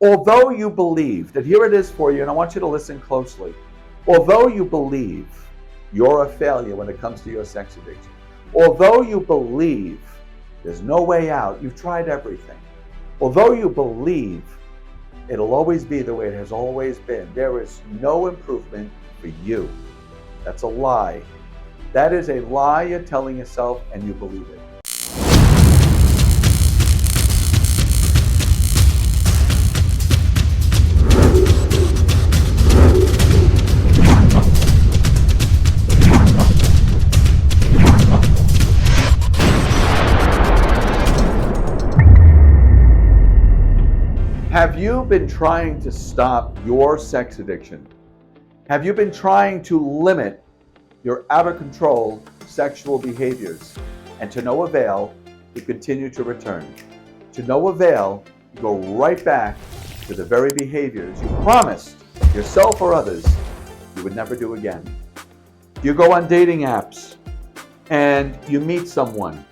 Although you believe that, here it is for you, and I want you to listen closely. Although you believe you're a failure when it comes to your sex addiction, although you believe there's no way out, you've tried everything, although you believe it'll always be the way it has always been, there is no improvement for you. That's a lie. That is a lie you're telling yourself, and you believe it. Have you been trying to stop your sex addiction? Have you been trying to limit your out of control sexual behaviors? And to no avail, you continue to return. To no avail, you go right back to the very behaviors you promised yourself or others you would never do again. You go on dating apps and you meet someone,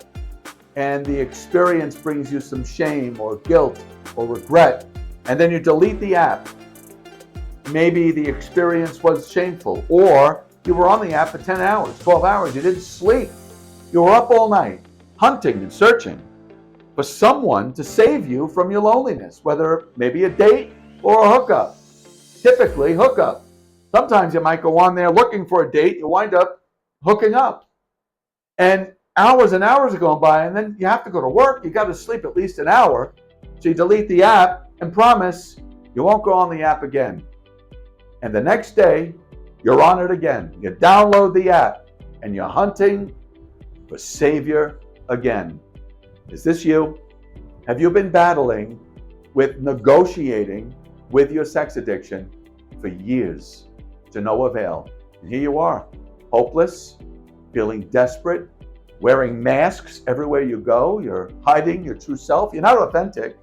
and the experience brings you some shame or guilt or regret, and then you delete the app. Maybe the experience was shameful, or you were on the app for 10 hours, 12 hours, you didn't sleep. You were up all night hunting and searching for someone to save you from your loneliness, whether maybe a date or a hookup. Typically hookup. Sometimes you might go on there looking for a date, you wind up hooking up. And hours and hours are going by, and then you have to go to work, you got to sleep at least an hour. So you delete the app and promise you won't go on the app again. And the next day, you're on it again. You download the app and you're hunting for savior again. Is this you? Have you been battling with negotiating with your sex addiction for years to no avail? And here you are, hopeless, feeling desperate, wearing masks everywhere you go. You're hiding your true self. You're not authentic.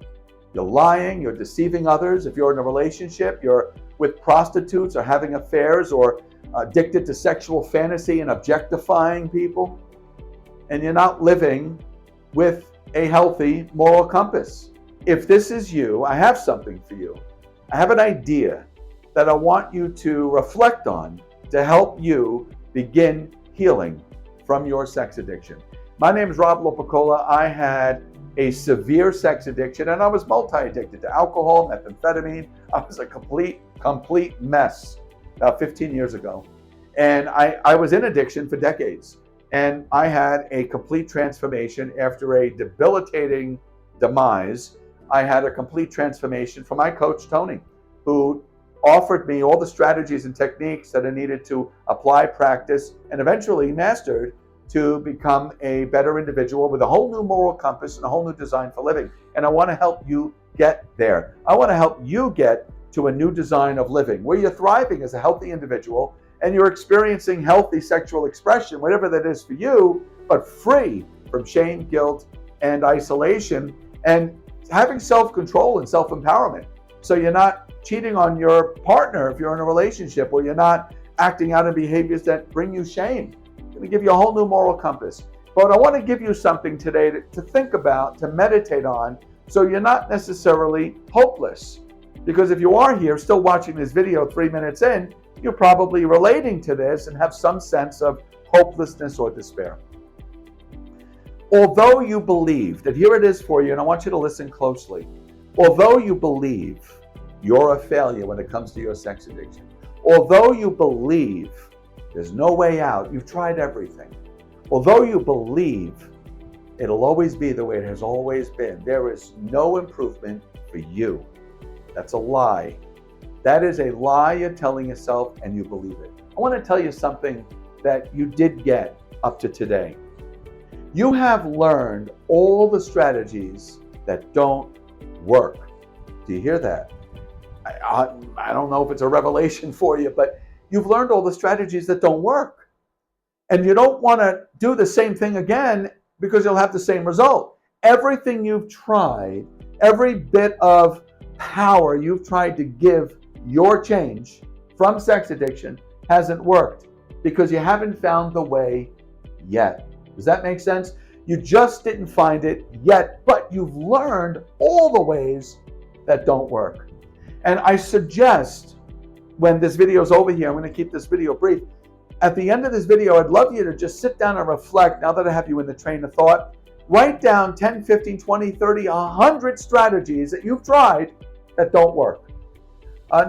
You're lying, you're deceiving others. If you're in a relationship, you're with prostitutes or having affairs or addicted to sexual fantasy and objectifying people. And you're not living with a healthy moral compass. If this is you, I have something for you. I have an idea that I want you to reflect on to help you begin healing from your sex addiction. My name is Rob Lopicola. I had a severe sex addiction, and I was multi-addicted to alcohol, methamphetamine. I was a complete mess about 15 years ago. And I was in addiction for decades. And I had a complete transformation after a debilitating demise. I had a complete transformation from my coach, Tony, who offered me all the strategies and techniques that I needed to apply, practice, and eventually mastered to become a better individual with a whole new moral compass and a whole new design for living. And I want to help you get there. I want to help you get to a new design of living where you're thriving as a healthy individual and you're experiencing healthy sexual expression, whatever that is for you, but free from shame, guilt, and isolation, and having self-control and self-empowerment. So you're not cheating on your partner if you're in a relationship, or you're not acting out in behaviors that bring you shame. I'm going to give you a whole new moral compass. But I want to give you something today to think about, to meditate on, so you're not necessarily hopeless. Because if you are here still watching this video 3 minutes in, you're probably relating to this and have some sense of hopelessness or despair. Although you believe that, here it is for you, and I want you to listen closely. Although you believe you're a failure when it comes to your sex addiction, although you believe there's no way out, you've tried everything, although you believe it'll always be the way it has always been, there is no improvement for you. That's a lie. That is a lie you're telling yourself, and you believe it. I want to tell you something that you did get up to today. You have learned all the strategies that don't work. Do you hear that? I don't know if it's a revelation for you, but you've learned all the strategies that don't work. And you don't want to do the same thing again because you'll have the same result. Everything you've tried, every bit of power you've tried to give your change from sex addiction hasn't worked because you haven't found the way yet. Does that make sense? You just didn't find it yet, but you've learned all the ways that don't work. And I suggest when this video is over here, I'm going to keep this video brief. At the end of this video, I'd love you to just sit down and reflect, now that I have you in the train of thought. Write down 10, 15, 20, 30, 100 strategies that you've tried that don't work.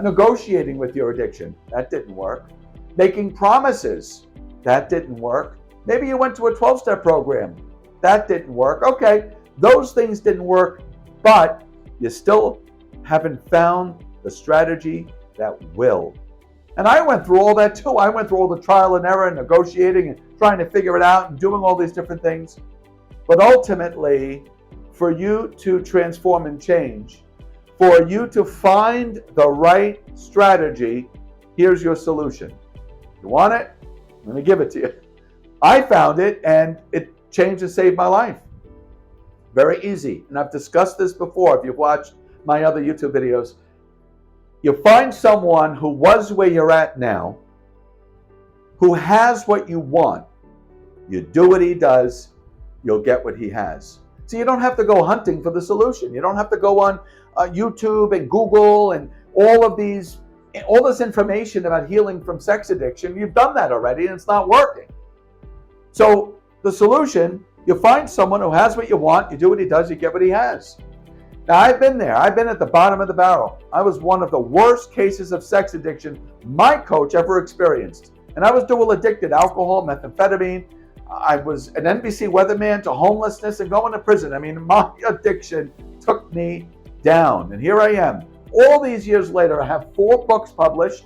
Negotiating with your addiction, that didn't work. Making promises, that didn't work. Maybe you went to a 12-step program, that didn't work. Okay, those things didn't work, but you still haven't found the strategy that will. And I went through all that too. I went through all the trial and error and negotiating and trying to figure it out and doing all these different things. But ultimately, for you to transform and change, for you to find the right strategy, here's your solution. You want it? I'm going to give it to you. I found it and it changed and saved my life. Very easy. And I've discussed this before. If you've watched my other YouTube videos, you find someone who was where you're at now, who has what you want. You do what he does, you'll get what he has. So you don't have to go hunting for the solution. You don't have to go on YouTube and Google and all this information about healing from sex addiction. You've done that already and it's not working. So the solution, you find someone who has what you want, you do what he does, you get what he has. Now, I've been there. I've been at the bottom of the barrel. I was one of the worst cases of sex addiction my coach ever experienced. And I was dual addicted, alcohol, methamphetamine. I was an NBC weatherman to homelessness and going to prison. I mean, my addiction took me down. And here I am. All these years later, I have 4 books published.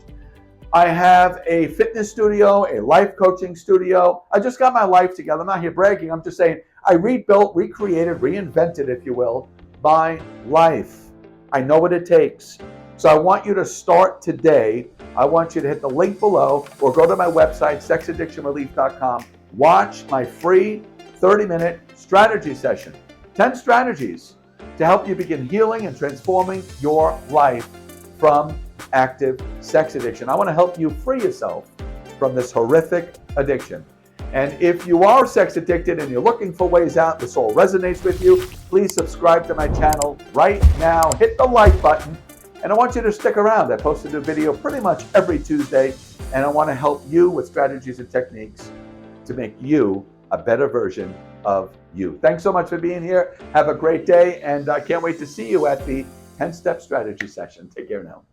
I have a fitness studio, a life coaching studio. I just got my life together. I'm not here bragging. I'm just saying I rebuilt, recreated, reinvented, if you will, my life. I know what it takes. So I want you to start today. I want you to hit the link below or go to my website, sexaddictionrelief.com. Watch my free 30-minute strategy session. 10 strategies to help you begin healing and transforming your life from active sex addiction. I want to help you free yourself from this horrific addiction. And if you are sex addicted and you're looking for ways out, this all resonates with you, please subscribe to my channel right now. Hit the like button. And I want you to stick around. I post a new video pretty much every Tuesday. And I want to help you with strategies and techniques to make you a better version of you. Thanks so much for being here. Have a great day. And I can't wait to see you at the 10-step strategy session. Take care now.